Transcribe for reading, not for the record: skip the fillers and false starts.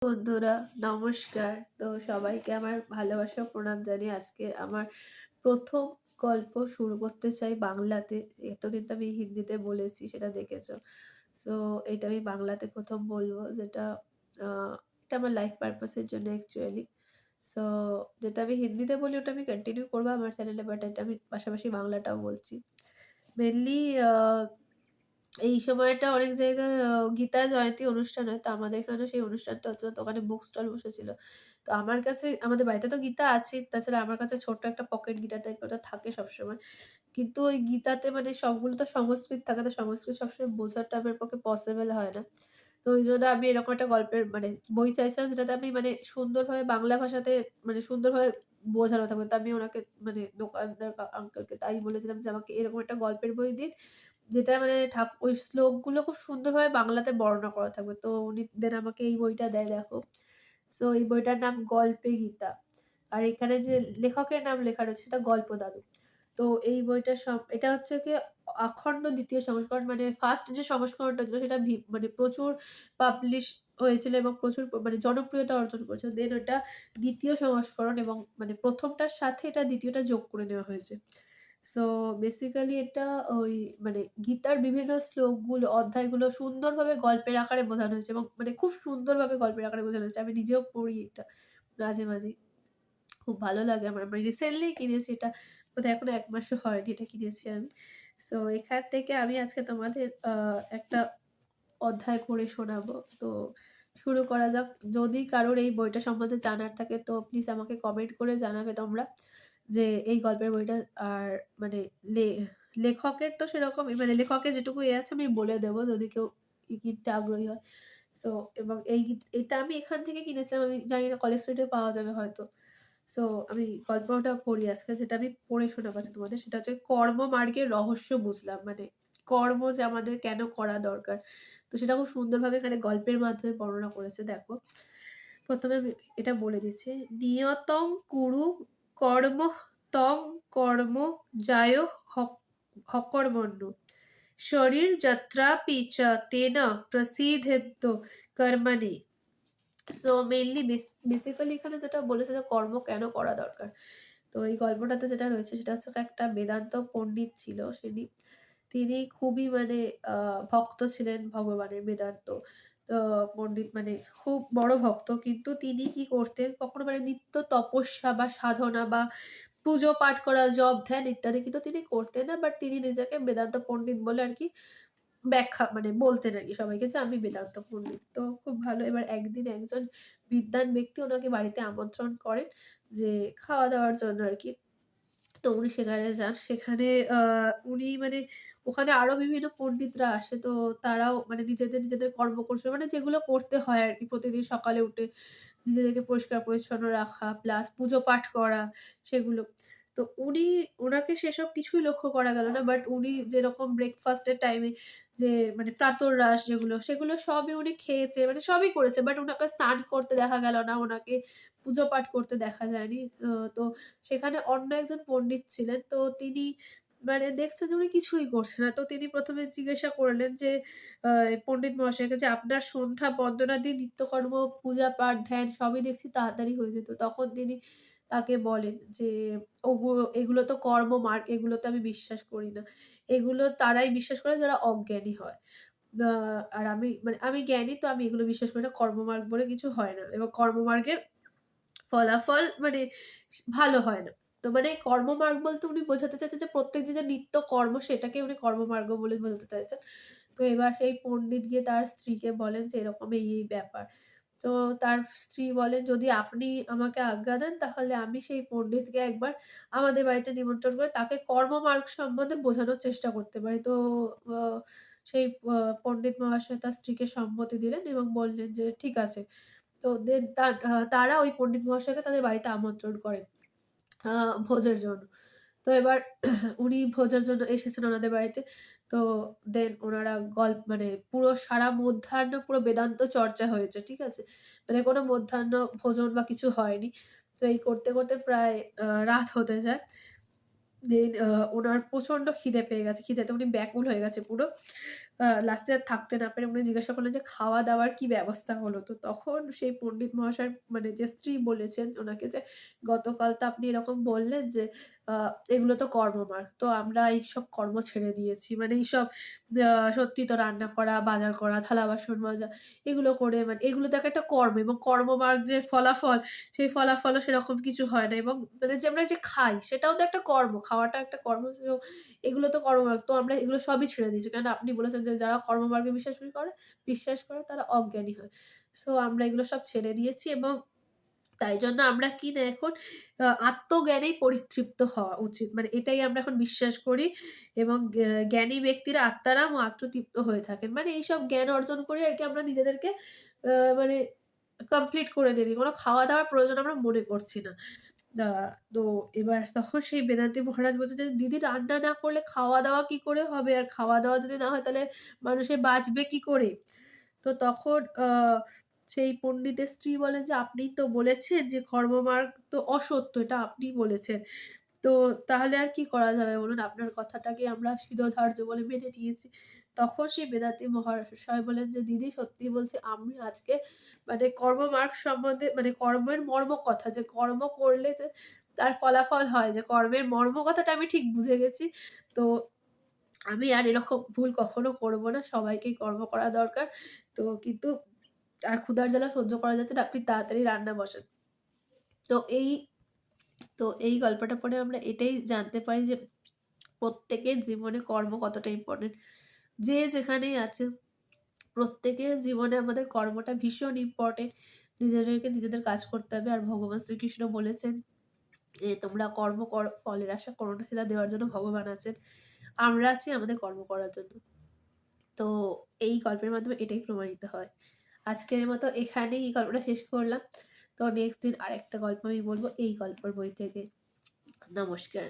বন্ধুরা, নমস্কার। তো সবাইকে আমার ভালোবাসা ও প্রণাম জানিয়ে আজকে আমার ১ম গল্প শুরু করতে চাই বাংলাতে। এতদিন তো আমি হিন্দিতে বলেছি, সেটা দেখেছো। সো এটা আমি বাংলাতে ১ম বলব, যেটা আ এটা আমার লাইফ পারপাস এর জন্য অ্যাকচুয়ালি। সো যেটা আমি হিন্দিতে বলি ওটা আমি কন্টিনিউ করব আমার চ্যানেলে, বাট এটা আমি পাশাপাশি বাংলাটাও বলছি। মেইনলি আ এই সময়টা অনেক জায়গায় গীতা জয়ন্তী অনুষ্ঠান হয়। তো আমাদের এখানেও সেই অনুষ্ঠানটা হচ্ছিল। তো ওখানে বুক স্টল বসেছিল। তো আমার কাছে, আমাদের বাড়িতে তো গীতা আছেই। তাছাড়া আমার কাছে ছোট্ট একটা পকেট গিটার টাইপের ওটা থাকে সবসময়। কিন্তু ওই গীতাতে মানে সবগুলো তো সংস্কৃত থাকে। তো সংস্কৃত সবসময় বোঝাটা আমার পক্ষে পসিবল হয় না। তো ওইজন্য আমি এরকম একটা গল্পের মানে বই চাইছিলাম, যেটাতে আমি মানে সুন্দরভাবে বাংলা ভাষাতে মানে সুন্দরভাবে বোঝানো থাকবে। তো আমি ওনাকে মানে দোকানদার আঙ্কেলকে তাই বলেছিলাম যে, "আমাকে এরকম একটা গল্পের বই দিন, যেটা মানে ওই শ্লোকগুলো খুব সুন্দরভাবে বাংলাতে বর্ণনা করা থাকবে।" তো উনি দেন আমাকে এই বইটা দেয়, দেখো। সো এই বইটার নাম গল্পে গীতা। আর এখানে যে লেখকের নাম লেখা রয়েছে সেটা গল্প দাদু। তো এই বইটার এটা হচ্ছে গিয়ে আখণ্ড ২য় সংস্করণ, মানে ফার্স্ট যে সংস্করণটা ছিল সেটা মানে প্রচুর পাবলিশ হয়েছিল এবং প্রচুর মানে জনপ্রিয়তা অর্জন করেছিল। দেন ওটা ২য় সংস্করণ এবং মানে ১ম টার সাথে এটা ২য় টা যোগ করে নেওয়া হয়েছে। সো বেসিক্যালি এটা ওই মানে গীতার বিভিন্ন শ্লোকগুলো, অধ্যায়গুলো সুন্দরভাবে গল্পের আকারে বোঝানো হয়েছে এবং মানে খুব সুন্দরভাবে গল্পের আকারে বোঝানো হয়েছে। আমি নিজেও পড়ি এটা মাঝে, মাঝেই। খুব ভালো লাগে আমার। আমি রিসেন্টলি কিনেছি এটা। বোধহয় এখনো ১ মাসও হয়নি এটা কিনেছি আমি। সো এখান থেকে আমি আজকে তোমাদের একটা অধ্যায় পড়ে শোনাবো। তো শুরু করা যাক। যদি কারোর এই বইটা সম্বন্ধে জানার থাকে তো প্লিজ আমাকে কমেন্ট করে জানাবে তোমরা যে এই গল্পের বইটা। আর মানে লে লেখকের তো সেরকমই মানে লেখকের যেটুকু আছে আমি বলে দেবো যদি কেউ কিনতে আগ্রহী হয়। সো এবং এটা আমি এখান থেকে কিনেছিলাম। আমি জানি না কলেজ স্ট্রিটে পাওয়া যাবে হয়তো। সো আমি গল্পটা পড়ি আজকে, যেটা আমি পড়ে শোনাবো আজকে তোমাদের। সেটা হচ্ছে কর্মমার্গের রহস্য বুঝলাম। মানে কর্ম যে আমাদের কেন করা দরকার। তো সেটা খুব সুন্দরভাবে এখানে গল্পের মাধ্যমে বর্ণনা করেছে, দেখো। ১ম এ আমি এটা বলে দিচ্ছি। নিয়তং কুরু কর্মঃ তং কর্ম যায়ো হকর্মণ্য। শরীরযাত্রাপি চ তেন প্রসিদ্ধেত্য কর্মণি। সো মেইনলি বেসিক্যালি এখানে যেটা বলেছে যে কর্ম কেন করা দরকার। তো এই গল্পটাতে যেটা রয়েছে সেটা হচ্ছে একটা বেদান্ত পণ্ডিত ছিল তিনি খুবই মানে আ ভক্ত ছিলেন ভগবানের, বেদান্ত পণ্ডিত মানে খুব বড় ভক্ত। কিন্তু তিনি কি করতেন, কখনো মানে নিত্য তপস্যা বা সাধনা বা পুজো পাঠ করা, জপ ধ্যান ইত্যাদি কিন্তু তিনি করতেন না। বাট তিনি নিজেকে বেদান্ত পণ্ডিত বলে আরকি ব্যাখ্যা মানে বলতেন আরকি সবাইকে যে, "আমি বেদান্ত পণ্ডিত।" তো খুব ভালো। এবার একদিন একজন বিদ্বান ব্যক্তি উনাকে বাড়িতে আমন্ত্রণ করেন যে খাওয়া-দাওয়ার জন্য আরকি। তো উনি সেখানে যান। সেখানে আ উনি মানে ওখানে আরো বিভিন্ন পণ্ডিতরা আসে। তো তারাও মানে নিজেদের কর্মকৌশল মানে যেগুলো করতে হয় আরকি প্রতিদিন সকালে উঠে নিজেদেরকে পরিষ্কার-পরিচ্ছন্ন রাখা, প্লাস পুজো পাঠ করা সেগুলো। তো উনাকে সেসব কিছুই লক্ষ্য করা গেল না। বাট উনি যেরকম ব্রেকফাস্ট এর টাইমে যে মানে প্রাতরাশ যেগুলো, সেগুলো সবই উনি খেয়েছে, মানে সবই করেছে। বাট উনাকে স্নান করতে দেখা গেল না, উনাকে পুজো পাঠ করতে দেখা যায়নি। তো সেখানে অন্য একজন পণ্ডিত ছিলেন। তো তিনি মানে দেখছেন যে উনি কিছুই করছে না। তো তিনি ১ম এ জিজ্ঞাসা করলেন যে পণ্ডিত মহাশয়কে যে, "আপনার সন্ধ্যা বন্দনাদি নিত্যকর্ম, পূজা পাঠ, ধ্যান সবই দেখছি তাড়াতাড়ি হয়ে যেত।" তখন তিনি তাকে বলেন যে, "এগুলো তো কর্মমার্গ, এগুলোতে আমি বিশ্বাস করি না। এগুলো তারাই বিশ্বাস করে যারা অজ্ঞানী হয়। আ আর আমি জ্ঞানী, তো আমি এগুলো বিশ্বাস করি না। কর্মমার্গ বলে কিছু হয় না এবং কর্মমার্গের ফলাফল মানে ভালো হয় না।" তো মানে কর্মমার্গ বলতে উনি বোঝাতে চাইছেন যে প্রত্যেকদিন যে নিত্য কর্ম সেটাকে উনি কর্মমার্গ বলে বোঝাতে চাইছেন। তো এবার সেই পণ্ডিত গিয়ে তার স্ত্রীকে বলেন যে এরকম এই ব্যাপার। তো তার স্ত্রী বলেন, "যদি আপনি আমাকে আজ্ঞা দেন তাহলে আমি সেই পণ্ডিতকে একবার আমাদের বাড়িতে নিমন্ত্রণ করে তাকে কর্মমার্গ সম্বন্ধে বোঝানোর চেষ্টা করতে পারি।" তো আ সেই পণ্ডিত মহাশয় তার স্ত্রীকে সম্মতি দিলেন এবং বললেন যে, "ঠিক আছে।" তো দেন তারা ওই পণ্ডিত মহাশয়কে তাদের বাড়িতে আমন্ত্রণ করেন আ ভোজের জন্য। তো এবার উনি ভোজের জন্য এসেছেন ওনাদের বাড়িতে। তো দেন ওনারা মানে পুরো সারা মধ্যাহ্ন পুরো বেদান্ত চর্চা হয়েছে। ঠিক আছে? মানে কোনো মধ্যাহ্ন ভোজন বা কিছু হয়নি। তো এই করতে, করতে প্রায় রাত হতে যায়। দেন উনার প্রচন্ড খিদে পেয়ে গেছে। খিদেতে উনি ব্যাকুল হয়ে গেছে পুরো। লাস্টে আর থাকতে না পেরে উনি জিজ্ঞাসা করলেন যে, "খাওয়া-দাওয়ার কি ব্যবস্থা হলো?" তো তখন সেই পণ্ডিত মহাশয় মানে যে স্ত্রী বলেছেন উনাকে যে, "গতকাল তো আপনি এরকম বললেন যে, আ এগুলো তো কর্মমার্গ। তো আমরা এইসব কর্ম ছেড়ে দিয়েছি। মানে এইসব সত্যি তো রান্না করা, বাজার করা, থালা-বাসন মাজা এগুলো করে মানে এগুলো তো একটা কর্ম এবং কর্মমার্গ যে ফলাফল সেই ফলাফলও সেরকম কিছু হয় না এবং মানে যে আমরা যে খাই সেটাও তো একটা কর্ম। খাওয়াটা একটা কর্ম। তো এগুলো তো কর্মমার্গ। তো আমরা এগুলো সবই ছেড়ে দিয়েছি। কারণ আপনি বলেছেন যে যারা কর্মমার্গে বিশ্বাস করে তারা অজ্ঞানী হয়। সো আমরা এগুলো সব ছেড়ে দিয়েছি এবং তাই জন্য আমরা কি না এখন আত্মজ্ঞানেই পরিতৃপ্ত হওয়া উচিত। মানে এটাই আমরা এখন বিশ্বাস করি এবং জ্ঞানী ব্যক্তিরা আত্মারাম আত্মতৃপ্ত হয়ে থাকেন। মানে এইসব জ্ঞান অর্জন করে আরকি আমরা নিজেদেরকে মানে কমপ্লিট করে নিই। কোন খাওয়া-দাওয়ার প্রয়োজন আমরা মনে করছি না। আ তো এবার তখন সেই বেদান্তি মহারাজ বলছে যে, "দিদি রান্না না করলে খাওয়া-দাওয়া কি করে হবে? আর খাওয়া-দাওয়া যদি না হয় তাহলে মানুষে বাঁচবে কি করে?" তো তখন সেই পণ্ডিতের স্ত্রী বলেন যে, "আপনিই তো বলেছেন যে কর্মমার্গ তো অসত্য। এটা আপনিই বলেছেন। তো তাহলে আর কি করা যাবে বলুন? আপনার কথাটাকে আমরা শিরোধার্য বলে মেনে নিয়েছি।" তখন সেই বেদাতি মহাশয় বললেন যে, "দিদি সত্যি বলছি আমি আজকে মানে কর্মমার্গ সম্বন্ধে মানে কর্মের মর্ম কথা যে কর্ম করলে যে তার ফলাফল হয় যে কর্মের মর্ম কথাটা আমি ঠিক বুঝে গেছি। তো আমি আর এরকম ভুল কখনো করব না। সবাইকেই কর্ম করা দরকার। তো কিন্তু আর ক্ষুধার জ্বালা সহ্য করা যাচ্ছে না। আপনি তাড়াতাড়ি রান্না বসান।" তো এই এই গল্পটা পড়ে আমরা এটাই জানতে পারি যে প্রত্যেকের জীবনে কর্ম কতটা ইম্পোর্টেন্ট। যে যেখানেই আছে প্রত্যেকের জীবনে আমাদের কর্মটা ভীষণ ইম্পোর্টেন্ট। নিজেদেরকে নিজেদের কাজ করতে হবে। আর ভগবান শ্রীকৃষ্ণ বলেছেন যে, "তোমরা কর্ম করো, ফলের আশা করো না।" সেটা দেওয়ার জন্য ভগবান আছেন। আমরা আছি আমাদের কর্ম করার জন্য। তো এই গল্পের মাধ্যমে এটাই প্রমাণিত হয়। আজকের মতো এখানেই এই গল্পটা শেষ করলাম। তো নেক্সট দিন আরেকটা গল্প আমি বলব এই গল্পের বই থেকে। নমস্কার।